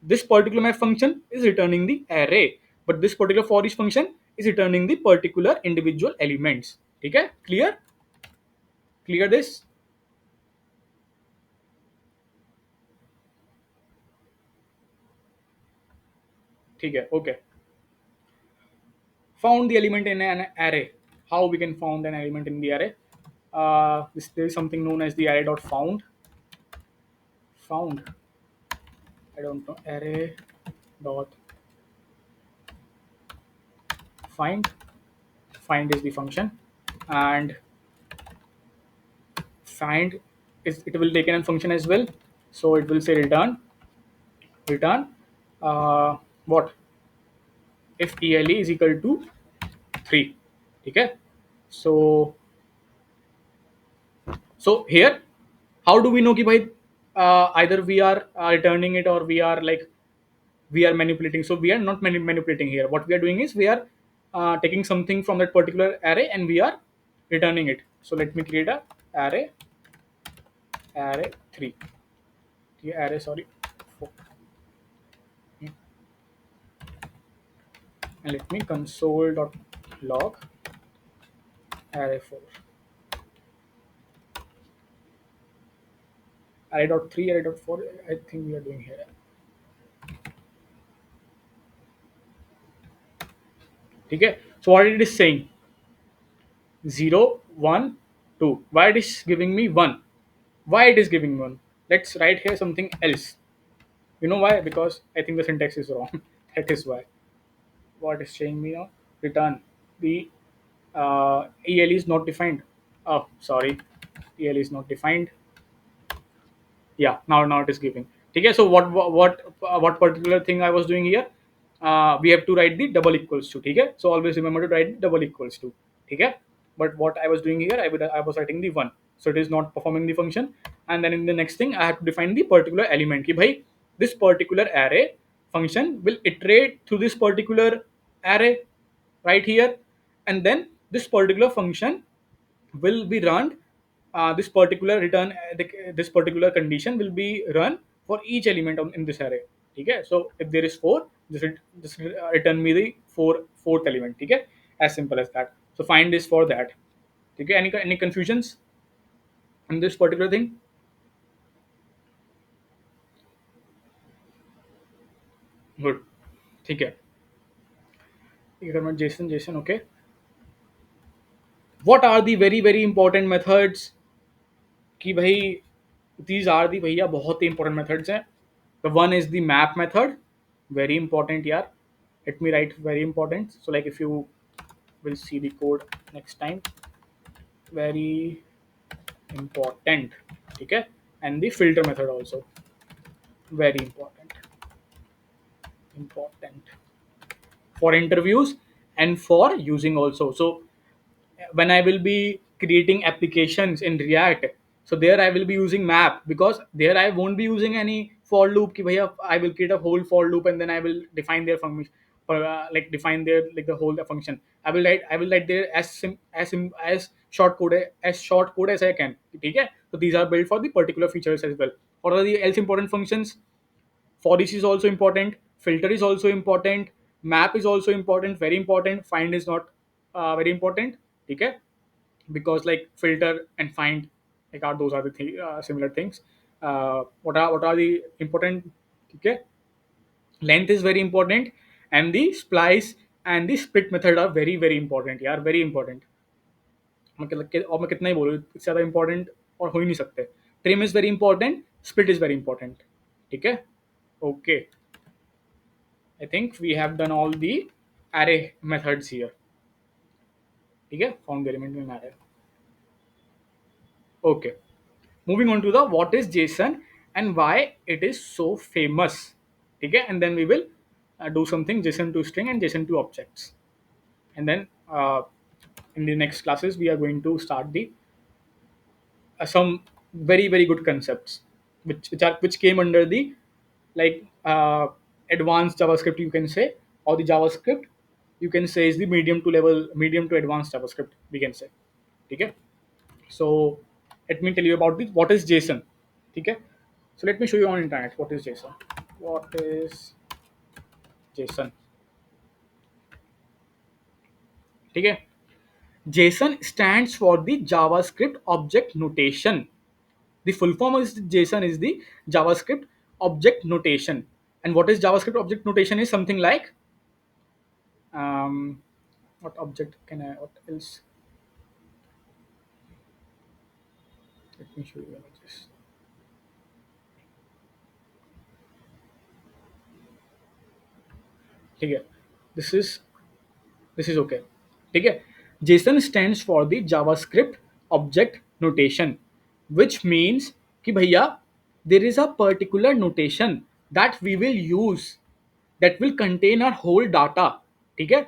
This particular map function is returning the array, but this particular for each function is returning the particular individual elements. Okay, clear this. Okay, okay. Found the element in an array. How we can found an element in the array? There is something known as the array dot found. Found. I don't know. Array dot find. Find is the function, and find is, it will take in a function as well. So it will say return what if ele is equal to 3. Okay, so so here, how do we know कि भाई either we are returning it or we are like we are manipulating? So we are not manipulating here. What we are doing is we are taking something from that particular array and we are returning it. So let me create a array 3. Yeah, array, sorry, 4. And let me console.log array 4. Array dot 3, array dot 4, I think we are doing here. Okay, so what it is saying, 0 1 2. Why it is giving me 1? Why it is giving 1? Let's write here something else. You know why? Because I think the syntax is wrong. That is why. What is saying me now? Return the el is not defined. Oh, sorry, el is not defined. Yeah, now it is giving. Okay, so what particular thing I was doing here, we have to write the double equals to. Okay, so always remember to write double equals to. Okay, but what I was doing here, I was writing the 1, so it is not performing the function. And then in the next thing I have to define the particular element ki bhai, this particular array function will iterate through this particular array right here, and then this particular function will be run, this particular this particular condition will be run for each element in this array. Okay, so if there is 4, this return me the fourth element. Okay, as simple as that. So find this for that. Okay, any confusions in this particular thing? Good. Okay, you can Jason. Okay, what are the very important methods कि भाई, these are the भैया बहुत ही important methods हैं. The one is the map method, very important यार. Let me write very important. So like if you will see the code next time, very important. ठीक है, and the filter method also very important for interviews and for using also. So when I will be creating applications in React, so there I will be using map, because there I won't be using any for loop. Ki bhaiya, I will create a whole for loop and then I will define their function, like define their like the whole function. I will write there as short code as I can. Okay, so these are built for the particular features as well. What are the else important functions? For each is also important, filter is also important, map is also important, very important. Find is not very important. Okay, because like filter and find, like are those are the similar things. What are the important? Okay, length is very important, and the splice and the split method are very very important यार, very important. और मैं कितना ही बोलूँ, इससे ज़्यादा important और हो ही नहीं सकते. Trim is very important, split is very important. ठीक है. Okay, I think we have done all the array methods here. ठीक है, found the element in array. Okay, moving on to the what is JSON and why it is so famous. Okay, and then we will do something JSON to string and JSON to objects, and then in the next classes we are going to start the some very very good concepts which came under the like advanced JavaScript, you can say, or the JavaScript you can say is the medium to advanced JavaScript, we can say. Okay, so let me tell you about the what is JSON. Okay, so let me show you on internet what is JSON. What is JSON? Okay, JSON stands for the JavaScript object notation. The full form is JSON is the JavaScript object notation. And what is JavaScript object notation is something like um, what object can I what else? Let me show you images. Okay, this is this is okay. Okay, JSON stands for the JavaScript object notation, which means कि भैया there is a particular notation that we will use that will contain our whole data. ठीक है,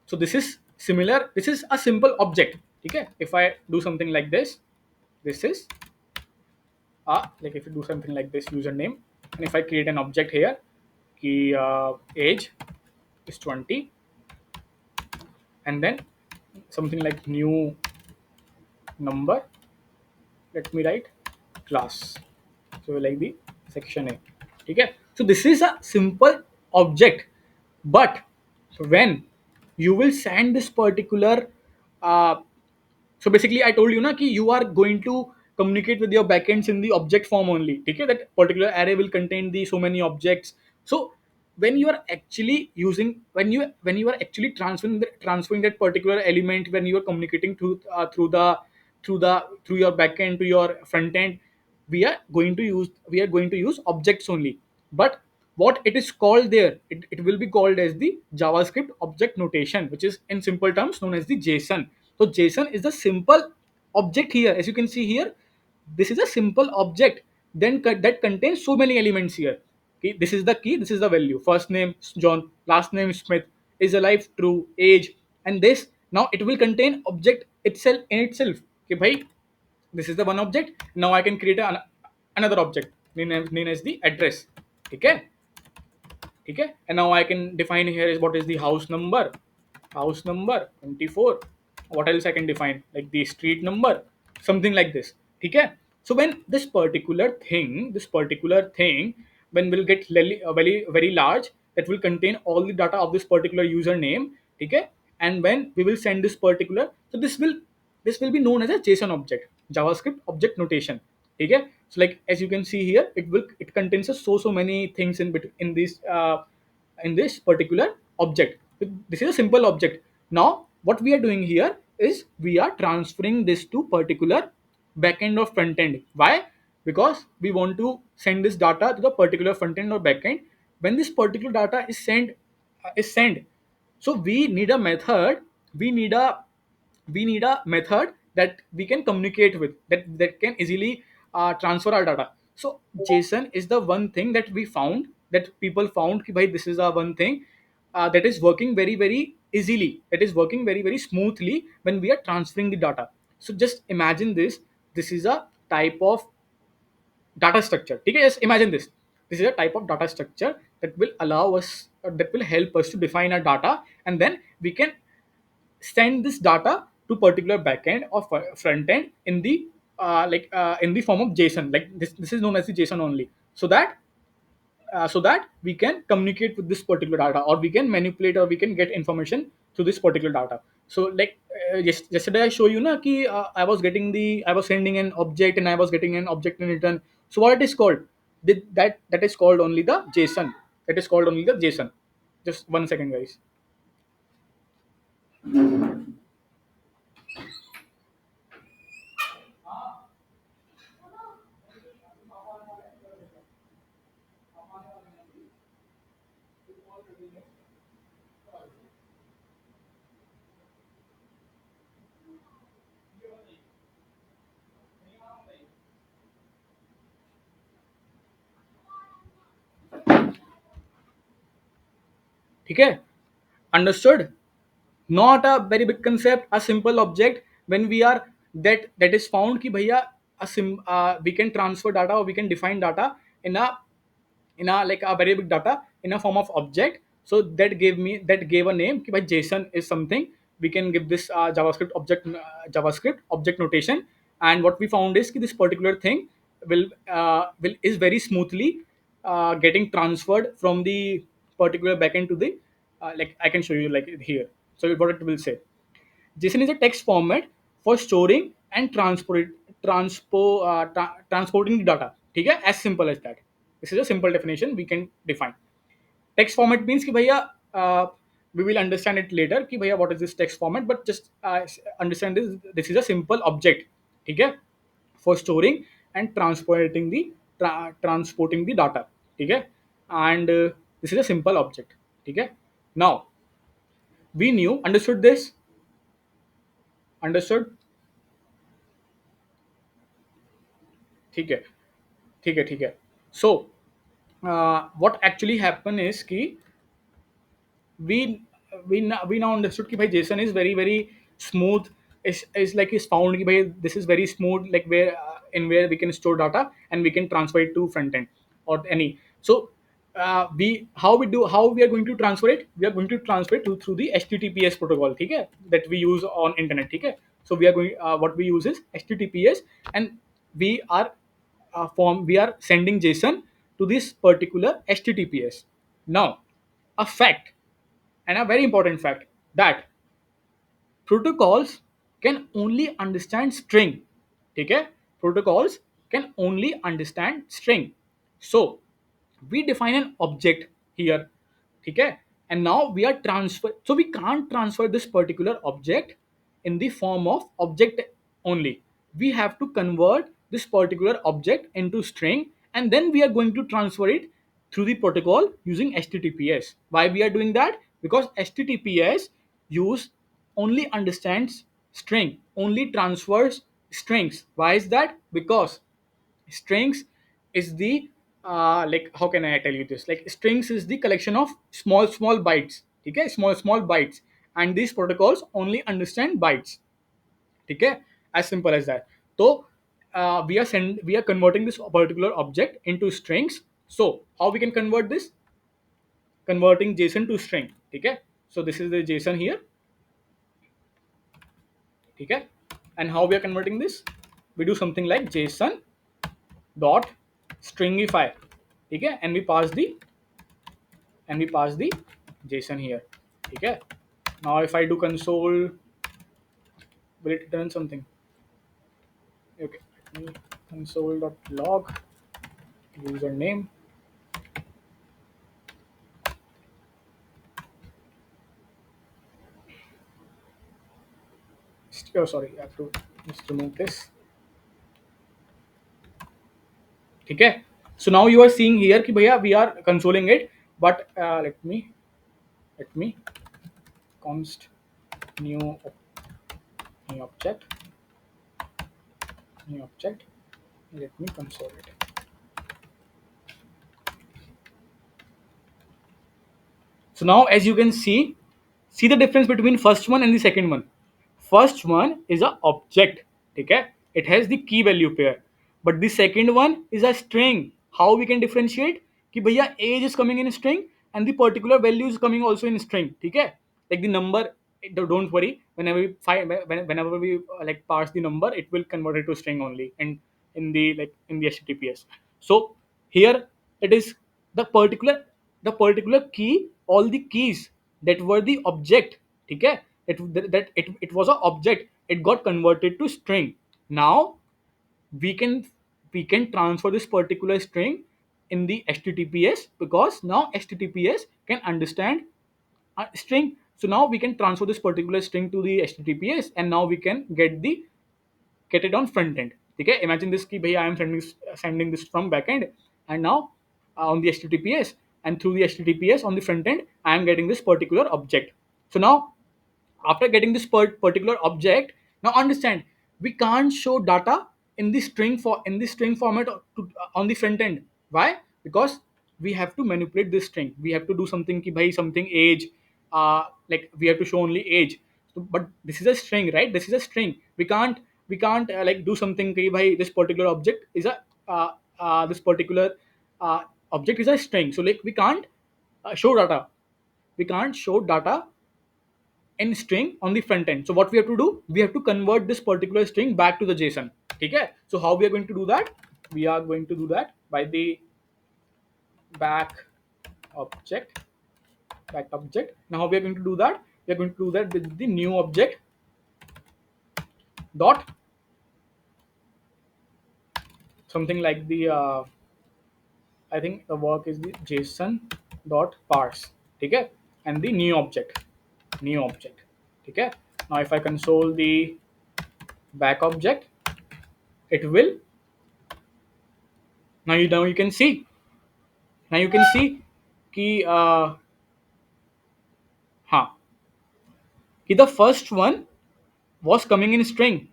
so this is similar, this is a simple object. ठीक है, if I do something like this is like if you do something like this username, and if I create an object here कि age is 20, and then something like new number, let me write class, so like the section A. Okay, so this is a simple object, but when you will send this particular uh, so basically I told you na ki you are going to communicate with your backends in the object form only. Okay, that particular array will contain the so many objects. So when you are actually using when you are actually transferring that particular element, when you are communicating through your backend to your front end, we are going to use objects only. But what it is called there, it will be called as the JavaScript object notation, which is in simple terms known as the JSON. So JSON is the simple object here. As you can see here, this is a simple object then that contains so many elements here. Okay, this is the key, this is the value. First name John, last name Smith, is alive, true, age, and this. Now it will contain object itself in itself. Okay, bhai, this is the one object. Now I can create another object named as the address. Okay, okay, and now I can define here is what is the house number 24. What else I can define, like the street number, something like this. Okay, so when this particular thing when will get very very large, that will contain all the data of this particular username. Okay, and when we will send this particular, so this will be known as a JSON object, JavaScript object notation. Okay, so like as you can see here, it contains so many things in this particular object. This is a simple object. Now what we are doing here is we are transferring this to particular backend or front end. Why? Because we want to send this data to the particular front end or backend. When this particular data is sent, so we need a method, we need a method that we can communicate with, that can easily transfer our data. So JSON is the one thing that we found, that people found ki, bhai, this is a one thing that is working very very easily, that is working very very smoothly when we are transferring the data. So just imagine this is a type of data structure. Okay, just imagine this is a type of data structure that will allow us, that will help us to define our data, and then we can send this data to particular backend or front end in the in the form of JSON. Like this is known as the JSON only. So that so that we can communicate with this particular data, or we can manipulate, or we can get information through this particular data. So like yesterday I show you na ki I was sending an object and I was getting an object in return. So what it is called, that is called only the JSON. That is called only the JSON. Just 1 second, guys. ठीक है, understood? Not a very big concept, a simple object. When we are that is found ki bhaiya we can transfer data, or we can define data in a like a very big data in a form of object. So that gave a name ki bhai JSON is something. We can give this JavaScript object notation. And what we found is ki this particular thing will is very smoothly getting transferred from the particular backend to the like I can show you like here. So what it will say, JSON is a text format for storing and transporting the data. ठीक है, as simple as that. This is a simple definition we can define. Text format means कि भैया we will understand it later कि भैया what is this text format, but just understand this is a simple object. ठीक है, for storing and transporting the data. ठीक है, and this is a simple object. ठीक है, now we knew understood this, understood. ठीक है, ठीक है, ठीक है. So what actually happen is कि we we now understood कि भाई JSON is very very smooth. Is like is found कि भाई this is very smooth, like where in where we can store data and we can transfer it to front end or any. So we how we are going to transfer it, we are going to transfer it through the HTTPS protocol. ठीक है, that we use on internet. ठीक है, so we are going what we use is HTTPS, and we are we are sending JSON to this particular HTTPS. Now a fact, and a very important fact, that protocols can only understand string. ठीक है, protocols can only understand string. So we define an object here. ठीक है, and now we are transfer, so we can't transfer this particular object in the form of object only. We have to convert this particular object into string, and then we are going to transfer it through the protocol using HTTPS. Why we are doing that? Because HTTPS use only understands string, only transfers strings. Why is that? Because strings is the like how can I tell you this, like strings is the collection of small bytes. Okay, small bytes, and these protocols only understand bytes. Okay, as simple as that. So we are converting this particular object into strings. So how we can convert this? Converting JSON to string. Okay, so this is the JSON here. Okay, and how we are converting this? We do something like JSON dot stringify. Okay, and we pass the JSON here. Okay, now if I do console, will it return something? Okay, let me console.log username. Oh, sorry, I have to just remove this. ठीक है, so now you are seeing here कि भैया we are consoling it, but let me const new new object new object, let me console it. So now as you can see the difference between first one and the second one. First one is a object. Okay, it has the key value pair, but the second one is a string. How we can differentiate कि भैया age is coming in string and the particular value is coming also in string. Okay, like the number, don't worry, whenever we like parse the number, it will convert it to string only, and in the like in the HTTPS. So here it is the particular the particular key, all the keys that were the object, okay, it was an object, it got converted to string. Now we can transfer this particular string in the https, because now https can understand a string. So now we can transfer this particular string to the https, and now we can get it on front end. Okay, imagine this key bhai, I am sending this from backend, and now on the https, and through the https on the front end I am getting this particular object. So now after getting this particular object, now understand, we can't show data in the string format on the front end. Why? Because we have to manipulate this string, we have to do something ki bhai something age, like we have to show only age. So, but this is a string, right? This is a string, we can't like do something ki bhai this particular object is a this particular uh, object is a string, so like we can't show data, we can't show data in string on the front end. So what we have to do, we have to convert this particular string back to the JSON. Okay, so how we are going to do that? We are going to do that by the back object. Back object. Now how we are going to do that? We are going to do that with the new object dot something like the I think the work is the JSON dot parse. Okay, and the new object. Okay, now if I console the back object, it will, now you can see, now you can see कि हाँ कि the first one was coming in string.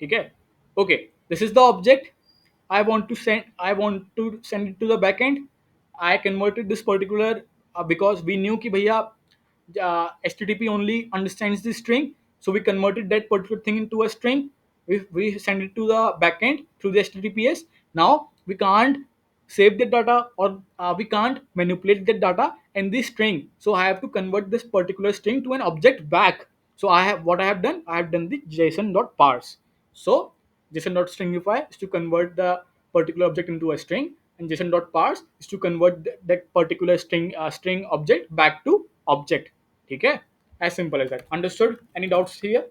ठीक है, okay, this is the object, I want to send it to the backend. I converted this particular because we knew कि भैया http only understands the string, so we converted that particular thing into a string. We send it to the backend through the https. Now we can't save the data, or we can't manipulate the data in this string, so I have to convert this particular string to an object back. So I have done, I have done the json.parse. So json.stringify is to convert the particular object into a string, and json.parse is to convert that particular string object back to object. Okay, as simple as that. Understood? Any doubts here?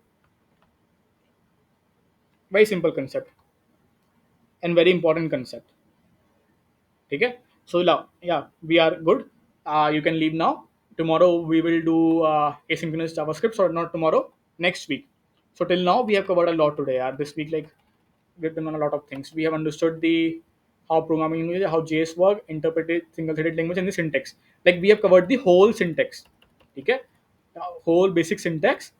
Very simple concept and very important concept. Okay, so now, yeah, we are good. You can leave now. Tomorrow we will do asynchronous javascript, or not tomorrow, next week. So till now we have covered a lot today. This week, like, we've done a lot of things. We have understood the how programming language, how JS work, interpreted single-threaded language, and the syntax. Like, we have covered the whole syntax. Okay, whole basic syntax.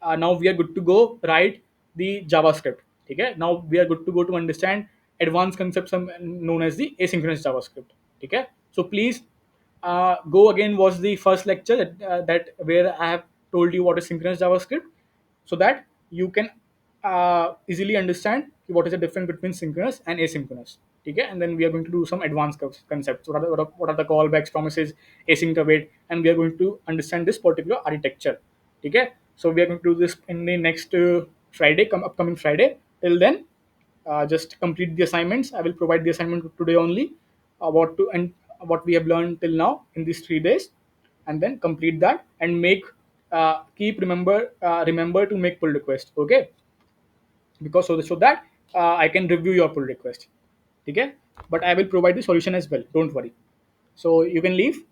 Now we are good to go write the JavaScript. Okay, now we are good to go to understand advanced concepts known as the asynchronous JavaScript. Okay, so please go again watch the first lecture that where I have told you what is synchronous JavaScript, so that you can easily understand what is the difference between synchronous and asynchronous. Okay, and then we are going to do some advanced concepts. What are the callbacks, promises, async await, and we are going to understand this particular architecture. Okay, so we are going to do this in the next Friday, upcoming Friday. Till then, just complete the assignments. I will provide the assignment today only, what to and what we have learned till now in these 3 days, and then complete that and make keep remember to make pull request. Okay, because so that I can review your pull request. Okay, but I will provide the solution as well. Don't worry. So you can leave,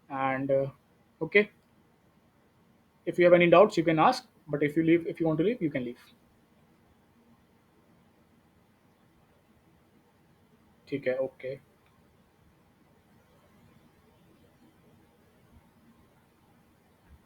and okay, if you have any doubts, you can ask. But if you want to leave, you can leave. ठीक है, okay.